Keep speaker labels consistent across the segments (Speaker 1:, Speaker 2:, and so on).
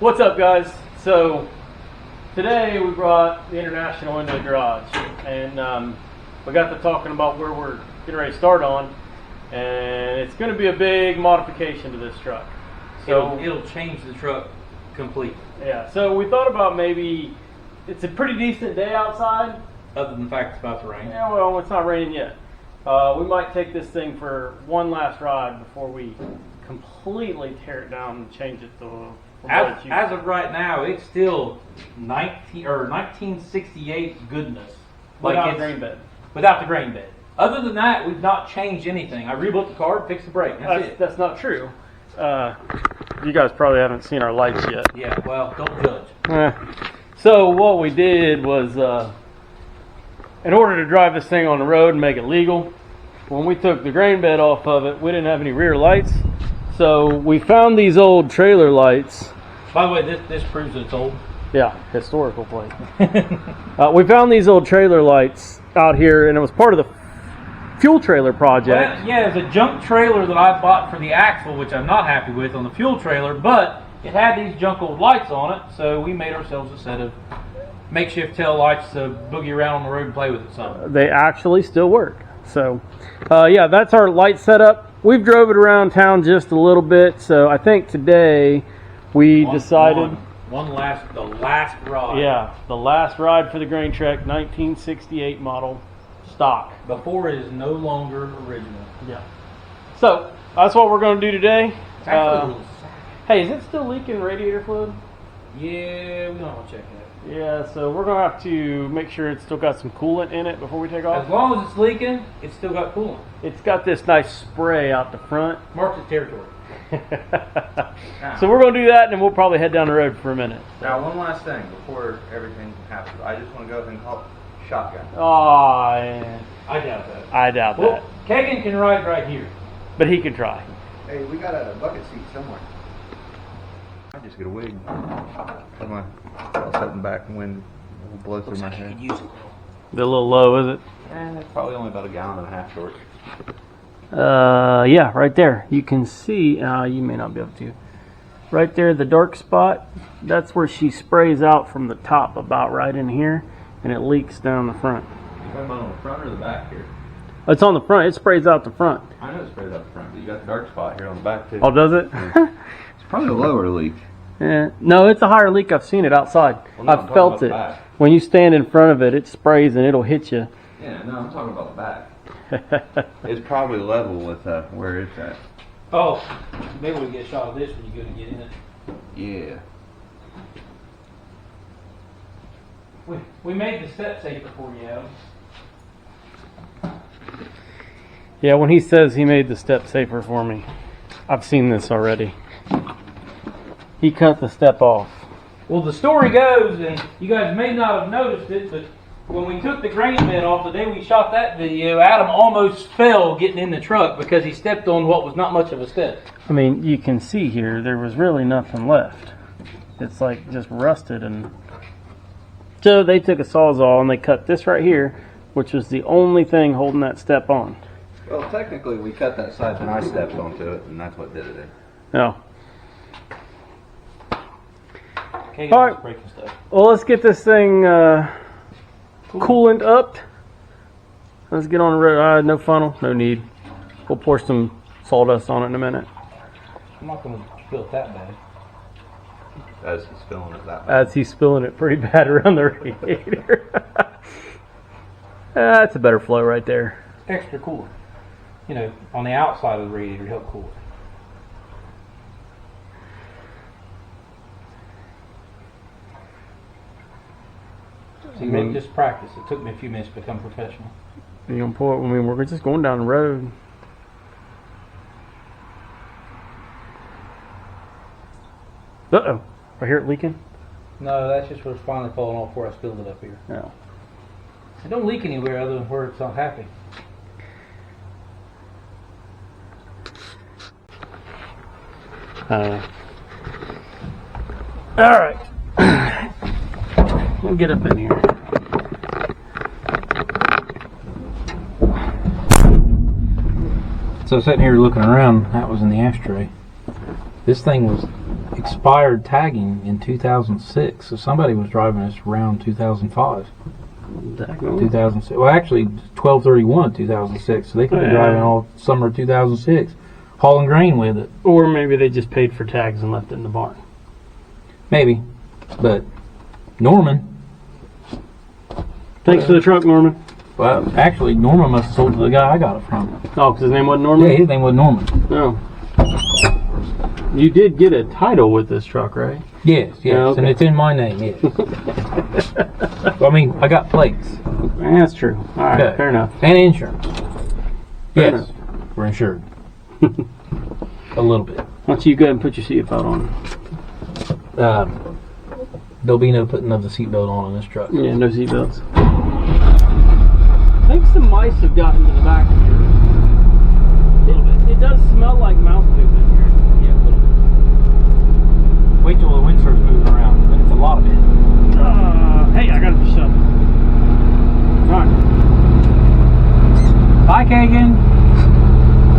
Speaker 1: What's up, guys? So today we brought the International into the garage, and we got to talking about where we're getting ready to start on, and it's going to be a big modification to this truck. So
Speaker 2: it'll change the truck completely.
Speaker 1: Yeah. So we thought about maybe it's a pretty decent day outside,
Speaker 2: Other than the fact it's about to rain.
Speaker 1: Yeah, well, it's not raining yet. We might take this thing for one last ride before we completely tear it down and change it to.
Speaker 2: As of right now, it's still 1968 goodness.
Speaker 1: Without the grain bed.
Speaker 2: Without the grain bed. Other than that, we've not changed anything. I rebuilt the car, fixed the brake. That's it.
Speaker 1: That's not true. You guys probably haven't seen our lights yet.
Speaker 2: Yeah, well, don't judge.
Speaker 1: So what we did was, in order to drive this thing on the road and make it legal, when we took the grain bed off of it, we didn't have any rear lights. So we found these old trailer lights.
Speaker 2: By the way, this proves that it's old.
Speaker 1: Yeah, historical plate. We found these old trailer lights out here, and it was part of the fuel trailer project.
Speaker 2: Well, yeah, it's a junk trailer that I bought for the axle, which I'm not happy with on the fuel trailer, but it had these junk old lights on it, so we made ourselves a set of makeshift tail lights to boogie around on the road and play with it some.
Speaker 1: They actually still work. So, yeah, that's our light setup. We've drove it around town just a little bit, so I think today we decided...
Speaker 2: The last ride.
Speaker 1: Yeah, the last ride for the Grain Trek 1968 model stock.
Speaker 2: Before it is no longer original.
Speaker 1: Yeah. So, that's what we're going to do today.
Speaker 2: It's actually a little sad.
Speaker 1: Hey, is it still leaking radiator fluid?
Speaker 2: Yeah, we don't want to check it.
Speaker 1: Yeah, so we're going to have to make sure it's still got some coolant in it before we take off.
Speaker 2: As long as it's leaking, it's still got coolant.
Speaker 1: It's got this nice spray out the front.
Speaker 2: Marks its territory.
Speaker 1: So we're going to do that, and then we'll probably head down the road for a minute.
Speaker 3: Now, one last thing before everything happens. I just want to go ahead and call it shotgun.
Speaker 1: Oh, yeah.
Speaker 2: I doubt that.
Speaker 1: I doubt that.
Speaker 2: Kagan can ride right here.
Speaker 1: But he can try.
Speaker 3: Hey, we got a bucket seat somewhere. I just get a wig. Put my sitting back and wind will blow through my head.
Speaker 2: Use it.
Speaker 1: They're a little low, is it?
Speaker 3: And it's probably only about a gallon and a half short.
Speaker 1: Yeah, right there. You can see, you may not be able to. Right there, the dark spot, that's where she sprays out from the top, about right in here, and it leaks down the front.
Speaker 3: You talking about on the front or the back here?
Speaker 1: It's on the front. It sprays out the front.
Speaker 3: I know it sprays out the front, but you got the dark spot here on the back too.
Speaker 1: Oh, does it?
Speaker 3: It's probably a lower leak.
Speaker 1: Yeah. No, it's a higher leak. I've seen it outside.
Speaker 3: Well, no,
Speaker 1: I've felt it. When you stand in front of it, it sprays and it'll hit you.
Speaker 3: Yeah, no, I'm talking about the back. It's probably level with where it's at.
Speaker 2: Oh, maybe we get a shot of this when you go to get in it.
Speaker 3: Yeah.
Speaker 2: We made the step safer for you, Adam.
Speaker 1: Yeah, when he says he made the step safer for me, I've seen this already. He cut the step off.
Speaker 2: Well, the story goes, and you guys may not have noticed it, but when we took the grain bed off the day we shot that video, Adam almost fell getting in the truck because he stepped on what was not much of a step.
Speaker 1: I mean, you can see here, there was really nothing left. It's like just rusted. And so they took a Sawzall and they cut this right here, which was the only thing holding that step on.
Speaker 3: Well, technically, we cut that side and I stepped onto it, and that's what did it.
Speaker 1: No.
Speaker 2: Kagan's
Speaker 1: All right.
Speaker 2: breaking stuff.
Speaker 1: Well, let's get this thing coolant up. Let's get on the road. No funnel, no need. We'll pour some sawdust on it in a minute.
Speaker 2: I'm not going to feel it that bad.
Speaker 3: As he's filling it that way.
Speaker 1: As he's spilling it pretty bad around the radiator. That's a better flow right there.
Speaker 2: Extra cooler. You know, on the outside of the radiator to help cool it. See, look, just practice. It took me a few minutes to become professional.
Speaker 1: You gonna pour it? I mean, we're just going down the road. Uh-oh. I hear it leaking?
Speaker 2: No, that's just what's finally falling off where I spilled it up here.
Speaker 1: No.
Speaker 2: It don't leak anywhere other than where it's not happy.
Speaker 1: Alright. We'll get up in here.
Speaker 2: So sitting here looking around, that was in the ashtray. This thing was expired tagging in 2006. So somebody was driving this around 2005. 2006. Well, actually, 12/31 2006. So they could be driving all summer 2006, hauling grain with it.
Speaker 1: Or maybe they just paid for tags and left it in the barn.
Speaker 2: Maybe, but Norman.
Speaker 1: Thanks for the truck, Norman.
Speaker 2: Well, actually, Norman must have sold to the guy I got it from.
Speaker 1: Oh, because his name wasn't Norman?
Speaker 2: Yeah, his name was Norman.
Speaker 1: No. You did get a title with this truck, right?
Speaker 2: Yes,
Speaker 1: Oh, okay.
Speaker 2: and it's in my name, yes. Well, I mean, I got plates.
Speaker 1: That's true. All right,
Speaker 2: Okay.
Speaker 1: fair enough.
Speaker 2: And insurance.
Speaker 1: Fair
Speaker 2: Yes, we're insured. A little bit.
Speaker 1: Why don't you go ahead and put your seatbelt on?
Speaker 2: There'll be no putting of the seatbelt on in this truck.
Speaker 1: Yeah, no seatbelts. I think some mice have gotten to the back of yours. A little bit. It does smell like mouse poop in here.
Speaker 2: Yeah, a little bit. Wait till the wind starts moving around. Then it's a lot of it.
Speaker 1: Hey, I got it for sure. Alright.
Speaker 2: Bye, Kagan.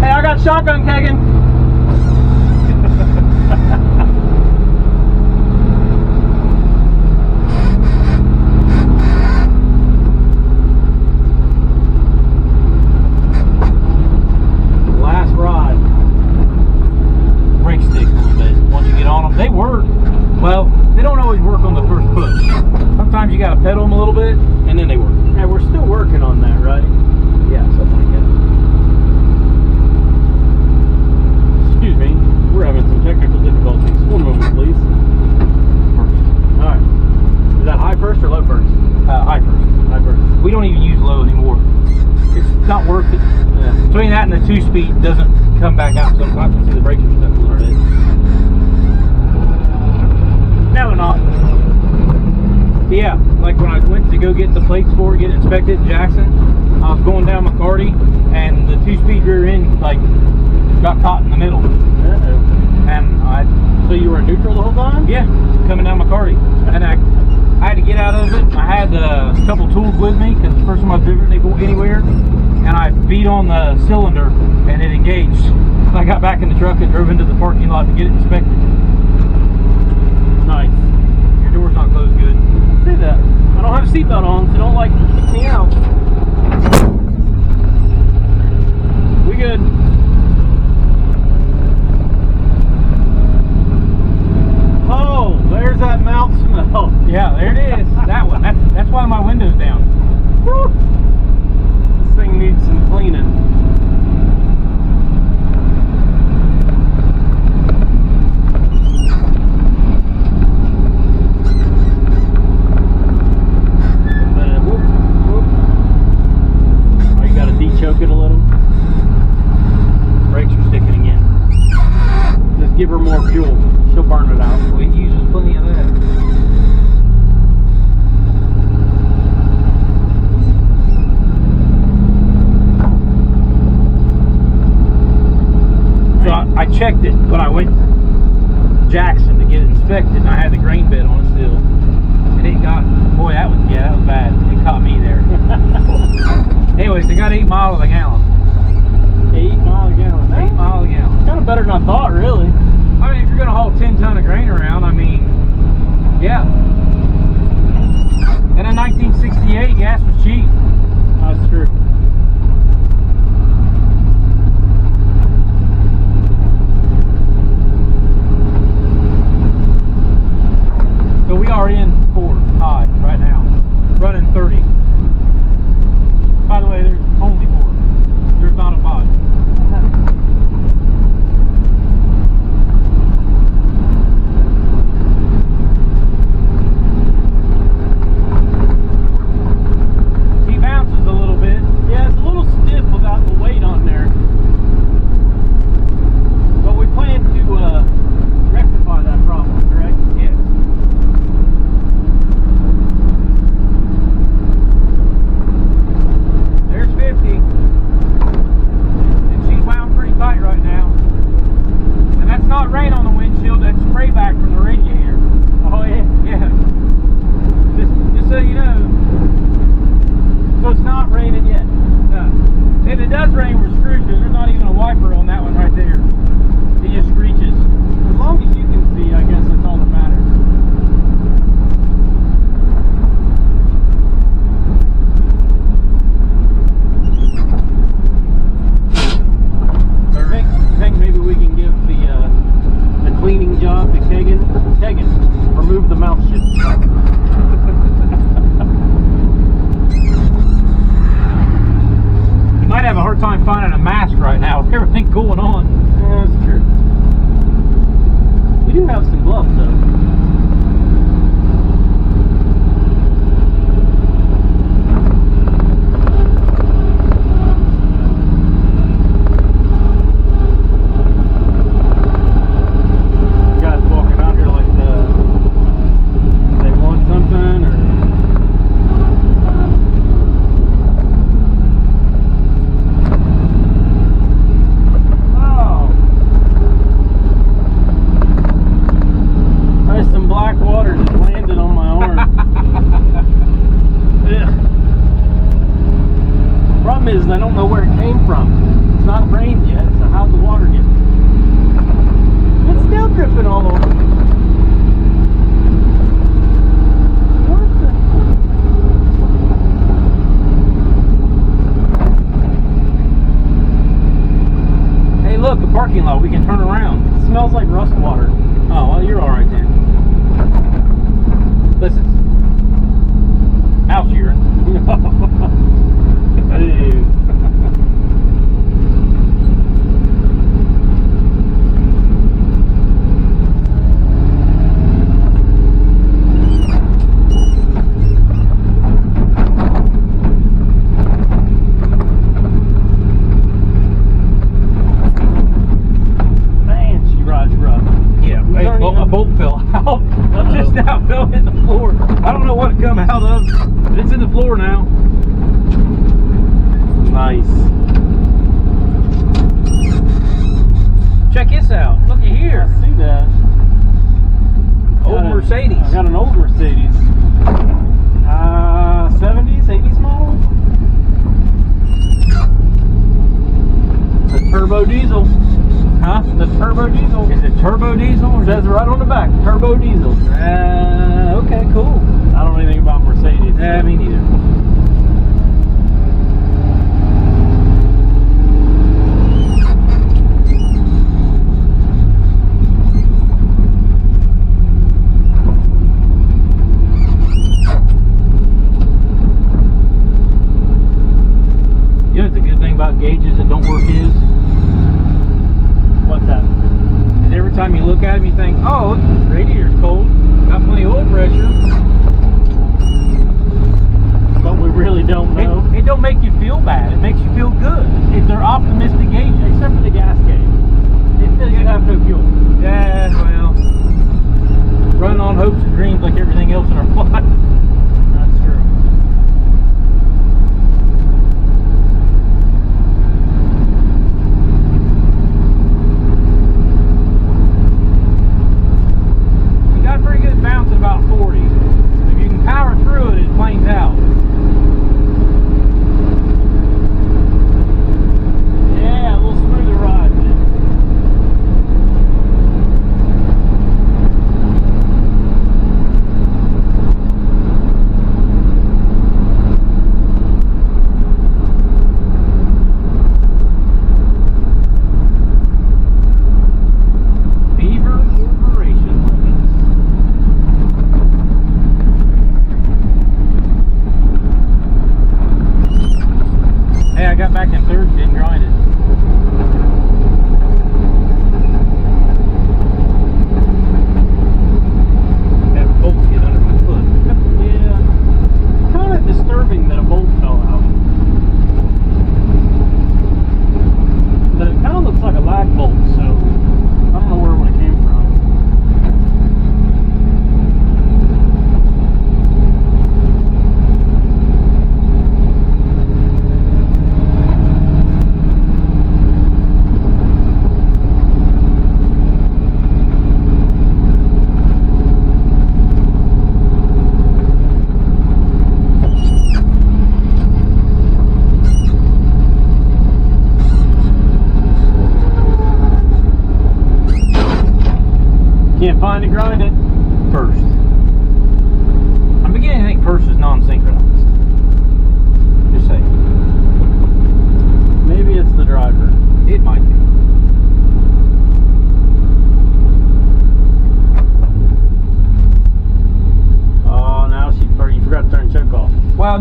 Speaker 1: Hey, I got shotgun, Kagan.
Speaker 2: Last ride. Brake stick a little bit. Once you get on them, they work. Well, they don't always work on the first push. Sometimes you gotta pedal them a little bit, and then they work.
Speaker 1: Hey, we're still working on that, right?
Speaker 2: Yeah, something like that.
Speaker 1: Excuse me, we're having some technical difficulties. One moment, please. Alright. Is that high first or low first?
Speaker 2: High first.
Speaker 1: High first.
Speaker 2: We don't even use low anymore. It's not worth it.
Speaker 1: Yeah.
Speaker 2: Between that and the 2-speed doesn't come back out sometimes. You see the brakes are stuck a little bit.
Speaker 1: No, they're not.
Speaker 2: Yeah, like when I went to go get the plates for it, get it inspected in Jackson, I was going down McCarty, and the 2-speed rear end like got caught in the middle, and
Speaker 1: So you were in neutral the whole time?
Speaker 2: yeah, coming down McCarty, and I had to get out of it. I had a couple tools with me because the first time I've driven it anywhere, and I beat on the cylinder, and it engaged. I got back in the truck and drove into the parking lot to get it inspected.
Speaker 1: Nice.
Speaker 2: Your door's not closed good.
Speaker 1: See that? I don't have a seatbelt on, so don't like kick me out. We good. Oh, there's that mouth smell.
Speaker 2: Yeah, there it is. That one. That's why my window's down.
Speaker 1: Woo. This thing needs some cleaning. Choke it a little. Brakes are sticking again. Just give her more fuel. She'll burn it out.
Speaker 2: It uses plenty of that. So I checked it when I went to Jackson to get it inspected, and I had the grain bed on it still. And it got, boy, that was bad. It caught me there. Anyways, they got 8 miles a gallon.
Speaker 1: 8 miles a gallon.
Speaker 2: 8 miles a gallon.
Speaker 1: Kind of better than I thought, really.
Speaker 2: I mean, if you're going to haul 10 ton of grain around, I mean, yeah. And in 1968, gas was cheap.
Speaker 1: That's true.
Speaker 2: So we are in 4 high right now, running 30. By the way, there's only 4. There's not a 5. He bounces a little bit.
Speaker 1: the mouth shit.
Speaker 2: You might have a hard time finding a mask right now with everything going on.
Speaker 1: Yeah, that's true. We do have some gloves though. Guys walking out here like they want something or. Oh. There's some black water just landed on my arm. Ugh. Problem is, I don't know where it came from. It's not rained yet, so how'd the water get? It's still dripping all over. What the?
Speaker 2: Hey, look, a parking lot. We can turn around.
Speaker 1: It smells like rust water.
Speaker 2: Oh, well, you're all right then. Listen, house urine.
Speaker 1: Hey. Man, she rides rough.
Speaker 2: Yeah, hey,
Speaker 1: Turn
Speaker 2: well,
Speaker 1: it
Speaker 2: my
Speaker 1: up.
Speaker 2: bolt fell out. Just now fell in the floor. I don't know what it come out of, but it's in the floor now.
Speaker 1: Nice.
Speaker 2: Check this out. Look at
Speaker 1: I
Speaker 2: here.
Speaker 1: see that.
Speaker 2: Old Mercedes.
Speaker 1: I got an old Mercedes. 70s, 80s model. The turbo diesel.
Speaker 2: Huh?
Speaker 1: The turbo diesel.
Speaker 2: Is it turbo diesel? Or
Speaker 1: It says right on the back, turbo diesel.
Speaker 2: okay, cool.
Speaker 1: I don't know anything about Mercedes.
Speaker 2: Yeah, me neither. You know what the good thing about gauges that don't work is?
Speaker 1: What's that?
Speaker 2: Is every time you look at them, you think, oh, look, the radiator's cold, got plenty of oil pressure.
Speaker 1: But we really don't know.
Speaker 2: It don't make you feel bad. It makes you feel good.
Speaker 1: If they're optimistic gauges, except for the gas gauge. It says you have no fuel.
Speaker 2: Yeah, well, running on hopes and dreams like everything else in our life.
Speaker 1: That's true.
Speaker 2: You got a pretty good bounce at about 40. If you can power through it, it planes out.
Speaker 1: Yeah, a little smoother ride, man.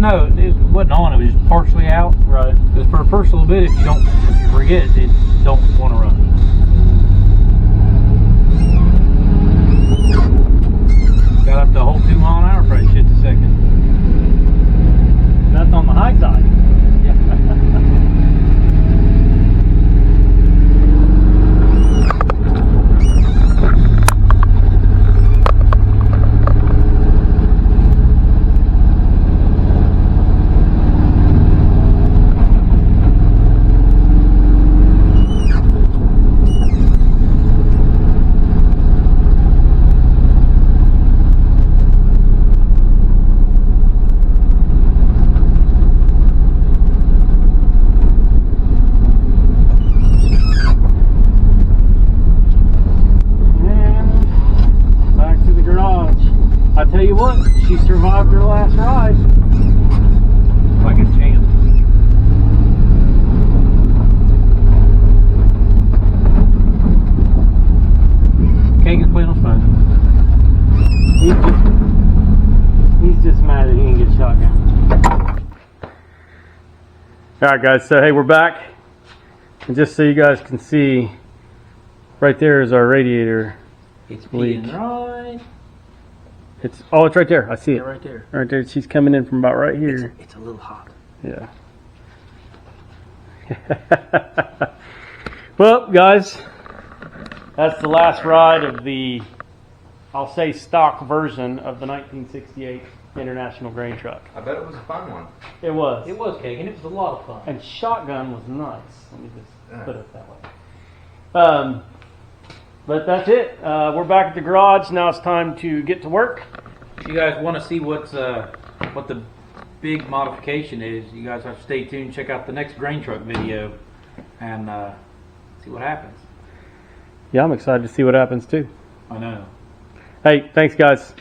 Speaker 2: no, it wasn't on. It was just partially out.
Speaker 1: Right.
Speaker 2: Because for a first little bit, if you forget, it don't want to run. Got up to a whole 2 mile an hour probably shit a second.
Speaker 1: That's on the high side. I tell you what, she survived her last ride.
Speaker 2: Like a champ. Can't complain on fun.
Speaker 1: He's just mad that he didn't get shotgun. Alright guys, so hey, we're back. And just so you guys can see, right there is our radiator.
Speaker 2: It's
Speaker 1: leak.
Speaker 2: peeing right.
Speaker 1: It's right there. I see it.
Speaker 2: Yeah, right there.
Speaker 1: Right there. She's coming in from about right here.
Speaker 2: It's a little hot.
Speaker 1: Yeah. Well, guys, that's the last ride of the, I'll say, stock version of the 1968 International Grain Truck.
Speaker 3: I bet it was a fun one.
Speaker 1: It was.
Speaker 2: It was cake, and it was a lot of fun.
Speaker 1: And shotgun was nice. Let me just put it that way. But that's it. We're back at the garage. Now it's time to get to work.
Speaker 2: If you guys want to see what the big modification is, you guys have to stay tuned. Check out the next grain truck video and see what happens.
Speaker 1: Yeah, I'm excited to see what happens too.
Speaker 2: I know.
Speaker 1: Hey, thanks guys.